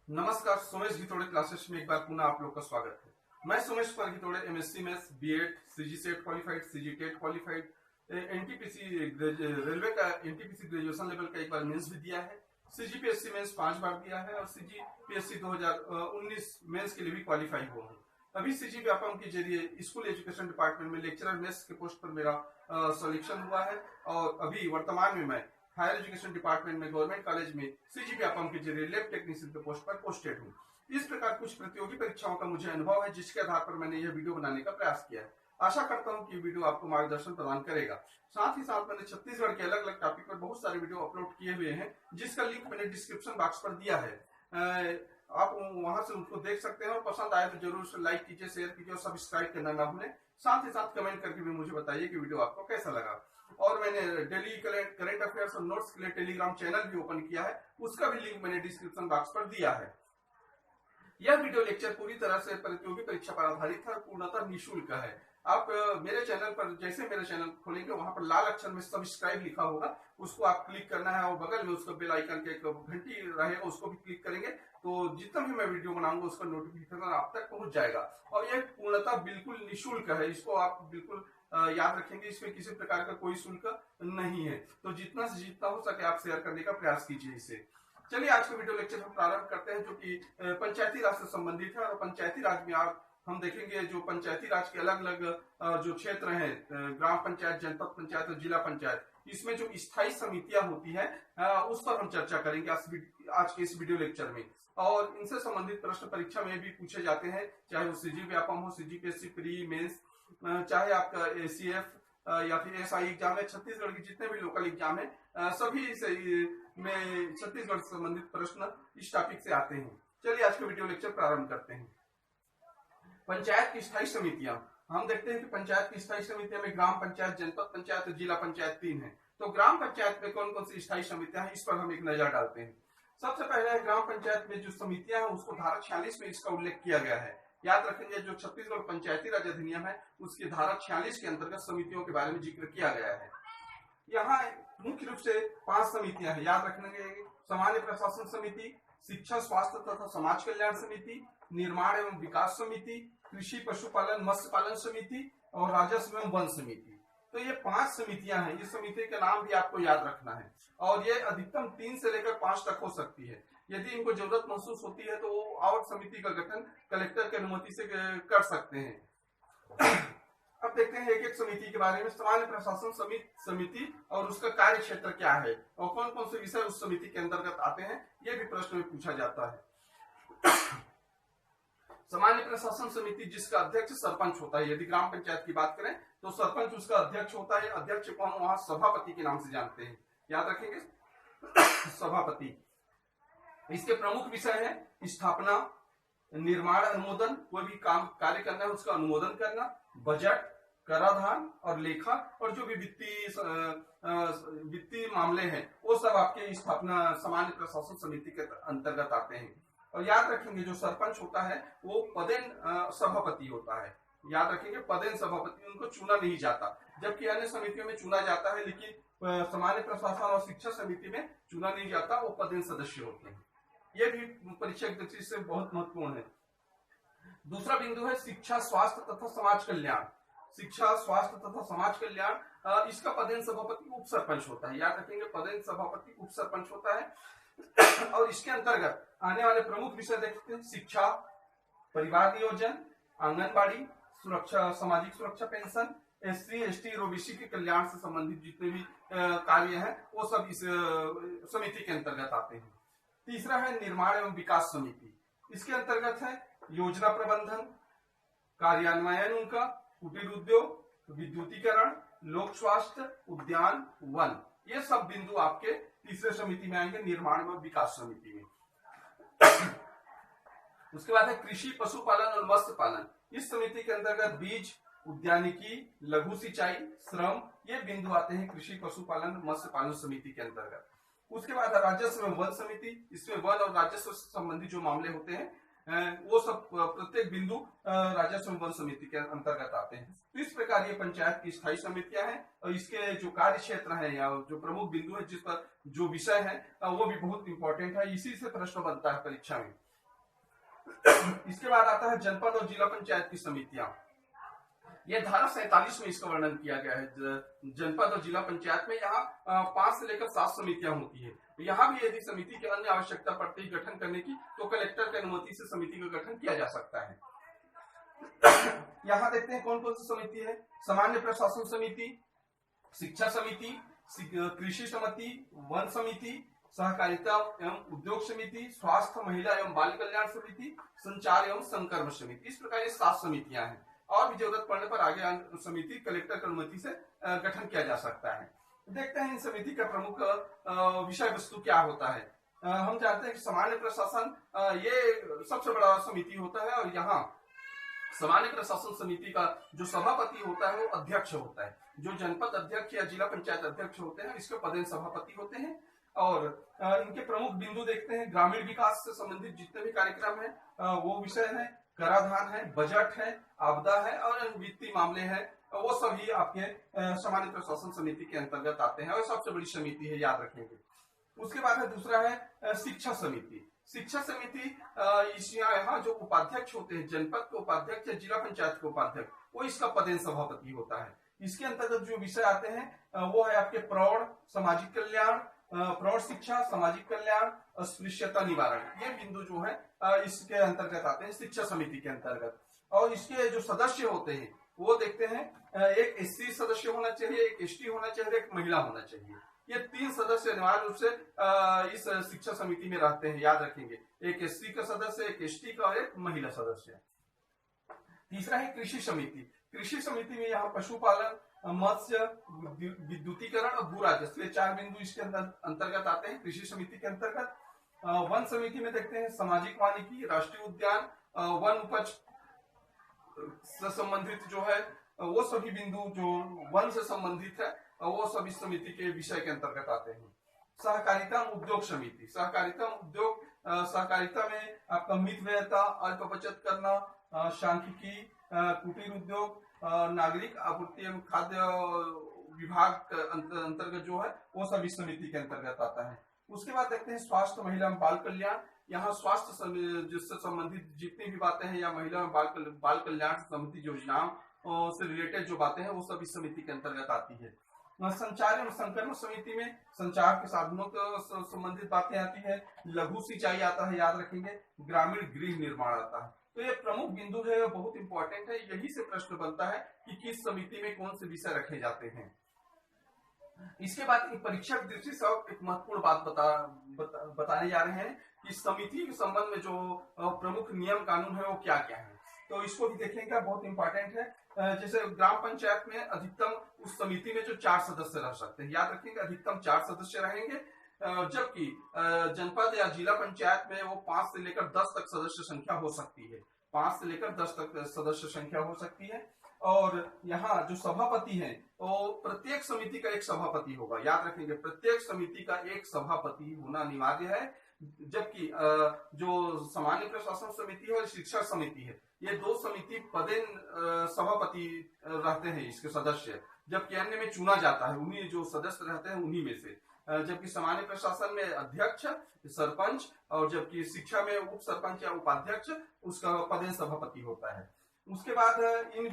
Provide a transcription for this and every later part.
नमस्कार, सोमेश घितोड़े क्लासेस में एक बार पुनः आप लोग का स्वागत है। मैं Somesh Parghitode MSc maths, BEd, CGSET qualified, CGTET qualified, NTPC railway का एनटीपीसी ग्रेजुएशन लेवल का एक बार मेंस भी दिया है। सीजीपीएससी मेंस 5 बार दिया है और सीजीपीएससी 2019 मेंस के लिए भी क्वालिफाई हुआ हूँ। अभी सीजी व्यापम के जरिए स्कूल एजुकेशन डिपार्टमेंट में लेक्चरर मेथ्स के पोस्ट पर मेरा सिलेक्शन हुआ है और अभी वर्तमान में मैं हायर एजुकेशन डिपार्टमेंट में गवर्नमेंट कॉलेज में सीजी व्यापम के जरिए लैब टेक्नीशियन के पोस्ट पर पोस्टेड हूँ। इस प्रकार कुछ प्रतियोगी परीक्षाओं का मुझे अनुभव है, जिसके आधार पर मैंने यह वीडियो बनाने का प्रयास किया है। आशा करता हूँ कि वीडियो आपको मार्गदर्शन प्रदान करेगा। साथ ही साथ मैंने छत्तीसगढ़ के अलग अलग टॉपिक पर बहुत सारे वीडियो अपलोड किए हुए हैं, जिसका लिंक मैंने डिस्क्रिप्शन बॉक्स पर दिया है। आप वहां से उनको देख सकते हैं और पसंद आए तो जरूर लाइक कीजिए, शेयर कीजिए और सब्सक्राइब करना ना भूलें। साथ ही साथ कमेंट करके भी मुझे बताइए कि वीडियो आपको कैसा लगा। और मैंने डेली करंट अफेयर्स और नोट्स के लिए टेलीग्राम चैनल भी ओपन किया है, उसका भी लिंक मैंने डिस्क्रिप्शन बॉक्स पर दिया है। यह वीडियो लेक्चर पूरी तरह से प्रतियोगी परीक्षा पर आधारित है और पूर्णतः निःशुल्क है। आप मेरे चैनल पर जैसे मेरे चैनल खोलेंगे वहां पर लाल अक्षर में सब्सक्राइब लिखा होगा, उसको आप क्लिक करना है और बगल में उसका बेल आइकन के एक घंटी रहेगा, उसको भी क्लिक करेंगे तो जितना भी मैं वीडियो बनाऊंगा उसका नोटिफिकेशन आप तक पहुंच जाएगा। और यह पूर्णतः बिल्कुल निःशुल्क है, इसको आप बिल्कुल याद रखेंगे। इसमें किसी प्रकार का कोई शुल्क नहीं है, तो जितना से जितना हो सके आप शेयर करने का प्रयास कीजिए इसे। चलिए आज के वीडियो लेक्चर हम प्रारंभ करते हैं, जो कि पंचायती राज से संबंधित है। और पंचायती राज में आप हम देखेंगे जो पंचायती राज के अलग अलग जो क्षेत्र हैं, ग्राम पंचायत, जनपद पंचायत और जिला पंचायत, इसमें जो स्थायी समितियां होती है उस पर हम चर्चा करेंगे आज के इस वीडियो लेक्चर में। और इनसे संबंधित प्रश्न परीक्षा में भी पूछे जाते हैं, चाहे वो सीजी व्यापम हो, सीजीपीएससी प्री मेंस, चाहे आपका एसीएफ या फिर एसआई एग्जाम है। छत्तीसगढ़ के जितने भी लोकल एग्जाम है सभी से में छत्तीसगढ़ से संबंधित प्रश्न इस टॉपिक से आते हैं। चलिए आज का वीडियो लेक्चर प्रारंभ करते हैं। पंचायत की स्थायी समितियां, हम देखते हैं कि पंचायत की स्थायी समितियां में ग्राम पंचायत, जनपद पंचायत और जिला पंचायत 3 है। तो ग्राम पंचायत में कौन कौन सी स्थायी समितियां हैं, इस पर हम एक नजर डालते हैं। सबसे पहले ग्राम पंचायत में जो समितियां हैं उसको धारा 46 में इसका उल्लेख किया गया है। याद रखेंगे जो छत्तीसगढ़ पंचायती राज अधिनियम है उसकी धारा 46 के अंतर्गत समितियों के बारे में जिक्र किया गया है। यहाँ मुख्य रूप से 5 समितियां हैं, याद रखेंगे। सामान्य प्रशासन समिति, शिक्षा स्वास्थ्य तथा समाज कल्याण समिति, निर्माण एवं विकास समिति, कृषि पशुपालन मत्स्य पालन समिति और राजस्व एवं वन समिति। तो ये 5 समितियां हैं। इस समिति के नाम भी आपको याद रखना है और ये अधिकतम 3 से लेकर 5 तक हो सकती है। यदि इनको जरूरत महसूस होती है तो वो और समिति का गठन कलेक्टर की अनुमति से कर सकते हैं। अब देखते हैं एक एक समिति के बारे में। सामान्य प्रशासन समिति और उसका कार्य क्षेत्र क्या है और कौन कौन से विषय उस समिति के अंतर्गत आते हैं, यह भी प्रश्न में पूछा जाता है। सामान्य प्रशासन समिति जिसका अध्यक्ष सरपंच होता है, यदि ग्राम पंचायत की बात करें तो सरपंच उसका अध्यक्ष होता है। अध्यक्ष को हम वहां सभापति के नाम से जानते हैं, याद रखेंगे सभापति। इसके प्रमुख विषय है स्थापना, निर्माण अनुमोदन, कोई भी काम कार्य करना है उसका अनुमोदन करना, बजट, कराधान और लेखा, और जो भी वित्तीय मामले हैं वो सब आपके स्थापना सामान्य प्रशासन समिति के अंतर्गत आते हैं। और याद रखेंगे जो सरपंच होता है वो पदेन सभापति होता है। याद रखेंगे पदेन सभापति, उनको चुना नहीं जाता, जबकि अन्य समितियों में चुना जाता है, लेकिन सामान्य प्रशासन और शिक्षा समिति में चुना नहीं जाता, वो पदेन सदस्य होते हैं। ये भी परीक्षा की दृष्टि से बहुत महत्वपूर्ण है। दूसरा बिंदु है शिक्षा स्वास्थ्य तथा समाज कल्याण। शिक्षा स्वास्थ्य तथा समाज कल्याण, इसका पदेन सभापति उप सरपंच होता है। याद रखेंगे पदेन सभापति उप सरपंच होता है। और इसके अंतर्गत आने वाले प्रमुख विषय देखते हैं शिक्षा, परिवार नियोजन, आंगनबाड़ी, सुरक्षा, सामाजिक सुरक्षा पेंशन, एससी एसटी और ओबीसी के कल्याण से संबंधित जितने भी कार्य हैं वो सब इस समिति के अंतर्गत आते हैं। तीसरा है निर्माण एवं विकास समिति। इसके अंतर्गत है योजना प्रबंधन, कार्यान्वयन उनका, कुटीर उद्योग, विद्युतीकरण, लोक स्वास्थ्य, उद्यान, वन, ये सब बिंदु आपके तीसरे समिति में आएंगे, निर्माण एवं विकास समिति में। उसके बाद है कृषि पशुपालन और मत्स्य पालन। इस समिति के अंतर्गत बीज, उद्यानिकी, लघु सिंचाई, श्रम, ये बिंदु आते हैं कृषि पशुपालन मत्स्य पालन समिति के अंतर्गत। उसके बाद राजस्व एवं वन समिति। इसमें वन और राजस्व से संबंधित जो मामले होते हैं वो सब प्रत्येक बिंदु राजस्व एवं वन समिति के अंतर्गत आते हैं। तो इस प्रकार ये पंचायत की स्थायी समितियां हैं और इसके जो कार्य क्षेत्र है या जो प्रमुख बिंदु है जिस पर जो विषय है वो भी बहुत इंपॉर्टेंट है, इसी से प्रश्न बनता है परीक्षा में। इसके बाद आता है जनपद और जिला पंचायत की समितियां। ये धारा 47 में इसका वर्णन किया गया है। जनपद और जिला पंचायत में यहाँ 5 से लेकर 7 समितियां होती है। यहाँ भी यदि समिति की अन्य आवश्यकता पड़ती है गठन करने की तो कलेक्टर की अनुमति से समिति का गठन किया जा सकता है। यहाँ देखते हैं कौन कौन सी समिति है। सामान्य प्रशासन समिति, शिक्षा समिति, कृषि समिति, वन समिति, सहकारिता एवं उद्योग समिति, स्वास्थ्य महिला एवं बाल कल्याण समिति, संचार एवं संकर्म समिति। इस प्रकार ये 7 समितियां हैं और भी जरूरत पड़ने पर आगे समिति कलेक्टर की अनुमति से गठन किया जा सकता है। देखते हैं इन समिति का प्रमुख विषय वस्तु क्या होता है। हम जानते हैं कि सामान्य प्रशासन ये सबसे बड़ा समिति होता है और यहाँ सामान्य प्रशासन समिति का जो सभापति होता है वो अध्यक्ष होता है। जो जनपद अध्यक्ष या जिला पंचायत अध्यक्ष होते हैं इसके पदेन सभापति होते हैं। और इनके प्रमुख बिंदु देखते हैं। ग्रामीण विकास से संबंधित जितने भी कार्यक्रम है वो विषय है, कराधान है, बजट है, आपदा है और वित्तीय मामले हैं, वो सभी आपके सामान्य प्रशासन समिति के अंतर्गत आते हैं और सबसे बड़ी समिति है, याद रखेंगे। उसके बाद है दूसरा है शिक्षा समिति। शिक्षा समिति यहाँ जो उपाध्यक्ष होते हैं, जनपद के उपाध्यक्ष या जिला पंचायत के उपाध्यक्ष, वो इसका पदेन सभापति होता है। इसके अंतर्गत जो विषय आते हैं वो है आपके प्रौढ़ सामाजिक कल्याण, प्रौढ़ शिक्षा, सामाजिक कल्याण, अस्पृश्यता निवारण। ये बिंदु जो है इसके अंतर्गत आते हैं शिक्षा समिति के अंतर्गत। और इसके जो सदस्य होते हैं वो देखते हैं, एक एससी सदस्य होना चाहिए, एक एसटी होना चाहिए, एक महिला होना चाहिए। ये 3 सदस्य अनिवार्य रूप से इस शिक्षा समिति में रहते हैं, याद रखेंगे। एक एससी का सदस्य, एक एसटी का और एक महिला सदस्य। तीसरा है कृषि समिति। कृषि समिति में यहाँ पशुपालन, मत्स्य, विद्युतीकरण और भू राजस्व, 4 बिंदु इसके अंतर्गत आते हैं कृषि समिति के अंतर्गत। वन समिति में देखते हैं सामाजिक वानिकी, राष्ट्रीय उद्यान, वन उपज से संबंधित जो है वो सभी बिंदु जो वन से संबंधित है वो सभी समिति के विषय के अंतर्गत आते हैं। सहकारिता उद्योग समिति। सहकारिता उद्योग, सहकारिता में आपका मितव्ययता, अल्प बचत करना, सांख्यिकी, कुटीर उद्योग, नागरिक आपूर्ति एवं खाद्य विभाग अंतर्गत जो है वो सभी समिति के अंतर्गत आता है। उसके बाद देखते हैं स्वास्थ्य महिला एवं बाल कल्याण। यहाँ स्वास्थ्य जिससे संबंधित जितनी भी बातें हैं या महिला एवं बाल कल्याण से संबंधित योजनाओं से रिलेटेड जो बातें हैं वो सभी समिति के अंतर्गत आती है। संचार एवं संकर्म समिति में संचार के साधनों से संबंधित बातें आती है। लघु सिंचाई आता है, याद रखेंगे। ग्रामीण गृह निर्माण आता है। तो ये प्रमुख बिंदु है, बहुत इंपॉर्टेंट है। यही से प्रश्न बनता है कि किस समिति में कौन से विषय रखे जाते हैं। इसके बाद परीक्षा की दृष्टि से एक महत्वपूर्ण बात बताने जा रहे हैं कि समिति के संबंध में जो प्रमुख नियम कानून है वो क्या क्या है। तो इसको भी देखेंगे, बहुत इंपॉर्टेंट है। जैसे ग्राम पंचायत में अधिकतम उस समिति में जो 4 सदस्य रह सकते हैं, याद रखेंगे अधिकतम 4 सदस्य रहेंगे। जबकि जनपद या जिला पंचायत में वो 5 से लेकर 10 तक सदस्य संख्या हो सकती है। 5 से लेकर 10 तक सदस्य संख्या हो सकती है। और यहाँ जो सभापति है वो प्रत्येक समिति का एक सभापति होगा, याद रखेंगे। प्रत्येक समिति का एक सभापति होना अनिवार्य है। जबकि जो सामान्य प्रशासन समिति है और शिक्षा समिति है, ये 2 समिति पदेन सभापति रहते हैं इसके सदस्य, जबकि अन्य में चुना जाता है, उन्हीं जो सदस्य रहते हैं उन्हीं में से। जबकि सामान्य प्रशासन में अध्यक्ष, सरपंच, और जबकि शिक्षा में उप सरपंच या उपाध्यक्ष उसका पदेन सभापति होता है। उसके बाद इन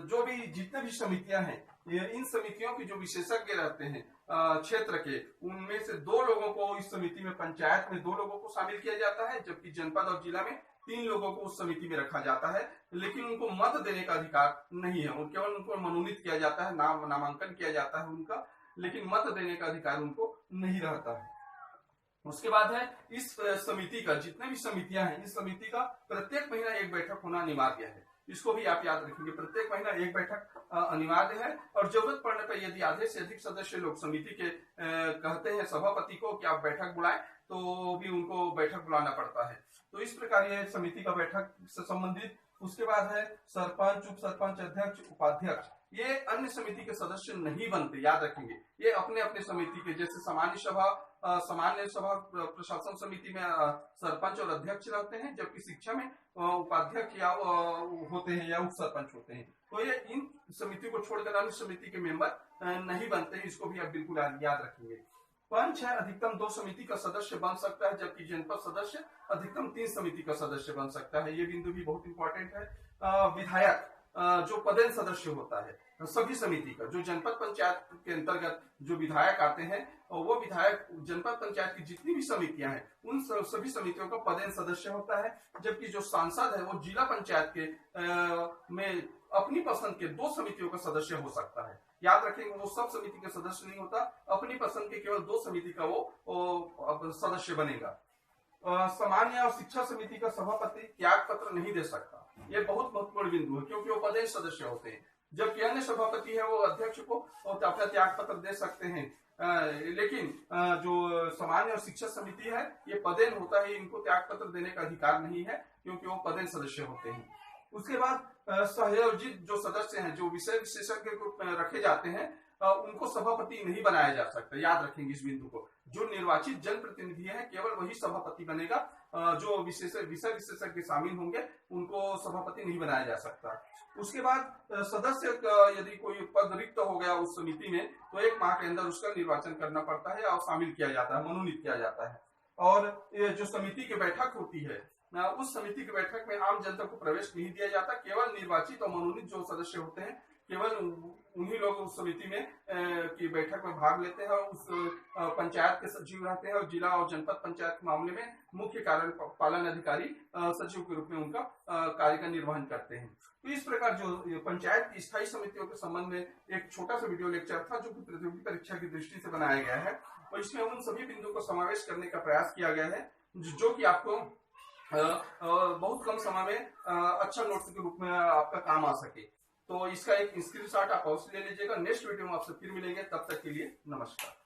जो भी जितने भी समितियां हैं, इन समितियों के जो विशेषज्ञ रहते हैं क्षेत्र के, उनमें से 2 लोगों को इस समिति में, पंचायत में 2 लोगों को शामिल किया जाता है, जबकि जनपद और जिला में 3 लोगों को उस समिति में रखा जाता है। लेकिन उनको मत देने का अधिकार नहीं है, केवल उनको मनोनीत किया जाता है, नामांकन किया जाता है उनका, लेकिन मत देने का अधिकार उनको नहीं रहता है। उसके बाद है इस समिति का, जितने भी समितियां हैं, इस समिति का प्रत्येक महीना एक बैठक होना अनिवार्य है। इसको भी आप याद रखेंगे, प्रत्येक महीना एक बैठक अनिवार्य है। और जरूरत पड़ने पर यदि आधे से अधिक सदस्य लोग समिति के कहते हैं सभापति को कि आप बैठक बुलाएं, तो भी उनको बैठक बुलाना पड़ता है। तो इस प्रकार ये समिति का बैठक से संबंधित। उसके बाद है सरपंच, उप सरपंच, अध्यक्ष, उपाध्यक्ष। ये अन्य समिति के सदस्य नहीं बनते, याद रखेंगे। ये अपने अपने समिति के, जैसे सामान्य सभा प्रशासन समिति में सरपंच और अध्यक्ष रहते हैं, जबकि शिक्षा में उपाध्यक्ष या होते हैं या उप सरपंच होते हैं। तो ये इन समिति को छोड़कर अन्य समिति के मेंबर नहीं बनते हैं। इसको भी आप बिल्कुल याद रखेंगे। पंच है अधिकतम 2 समिति का सदस्य बन सकता है, जबकि जनपद सदस्य अधिकतम 3 समिति का सदस्य बन सकता है। ये बिंदु भी बहुत इंपॉर्टेंट है। विधायक जो पदेन सदस्य होता है सभी समिति का, जो जनपद पंचायत के अंतर्गत जो विधायक आते हैं और वो विधायक जनपद पंचायत की जितनी भी समितियां हैं उन सभी समितियों का पदेन सदस्य होता है। जबकि जो सांसद है वो जिला पंचायत के में अपनी पसंद के 2 समितियों का सदस्य हो सकता है। याद रखेंगे, वो सब समिति के सदस्य नहीं होता, अपनी पसंद के केवल 2 समिति का वो सदस्य बनेगा। सामान्य और शिक्षा समिति का सभापति त्याग पत्र नहीं दे सकता। ये बहुत महत्वपूर्ण बिंदु है, क्योंकि वो पदेन सदस्य होते हैं। जबकि अन्य सभापति है वो अध्यक्ष को अपना त्याग पत्र दे सकते हैं, लेकिन जो सामान्य और शिक्षा समिति है ये पदेन होता है, इनको त्याग पत्र देने का अधिकार नहीं है, क्योंकि वो पदेन सदस्य होते हैं। उसके बाद सहयोजित जो सदस्य हैं, जो विषय विशेषज्ञ के रूप में रखे जाते हैं, उनको सभापति नहीं बनाया जा सकता। याद रखेंगे इस बिंदु को। जो निर्वाचित जनप्रतिनिधि है केवल वही सभापति बनेगा, जो विषय विशेषज्ञ शामिल होंगे उनको सभापति नहीं बनाया जा सकता। उसके बाद सदस्य यदि कोई पद रिक्त हो गया उस समिति में तो 1 माह के अंदर उसका निर्वाचन करना पड़ता है और शामिल किया जाता है, मनोनीत किया जाता है। और ये जो समिति की बैठक होती है, उस समिति की बैठक में आम जनता को प्रवेश नहीं दिया जाता। केवल निर्वाचित और मनोनीत जो सदस्य होते हैं केवल उन्हीं लोग उस समिति में की बैठक में भाग लेते हैं। उस पंचायत के सचिव रहते हैं और जिला और जनपद पंचायत के मामले में मुख्य कार्यपालन अधिकारी सचिव के रूप में उनका कार्य का निर्वहन करते हैं। तो इस प्रकार जो पंचायत की स्थायी समितियों के संबंध में एक छोटा सा वीडियो लेक्चर था, जो कि प्रतियोगी परीक्षा की दृष्टि से बनाया गया है, और इसमें उन सभी बिंदुओं को समावेश करने का प्रयास किया गया है जो कि आपको बहुत कम समय में अच्छा नोट्स के रूप में आपका काम आ सके। तो इसका एक स्क्रीनशॉट आप अवश्य ले लीजिएगा। नेक्स्ट वीडियो में आपसे फिर मिलेंगे, तब तक के लिए नमस्कार।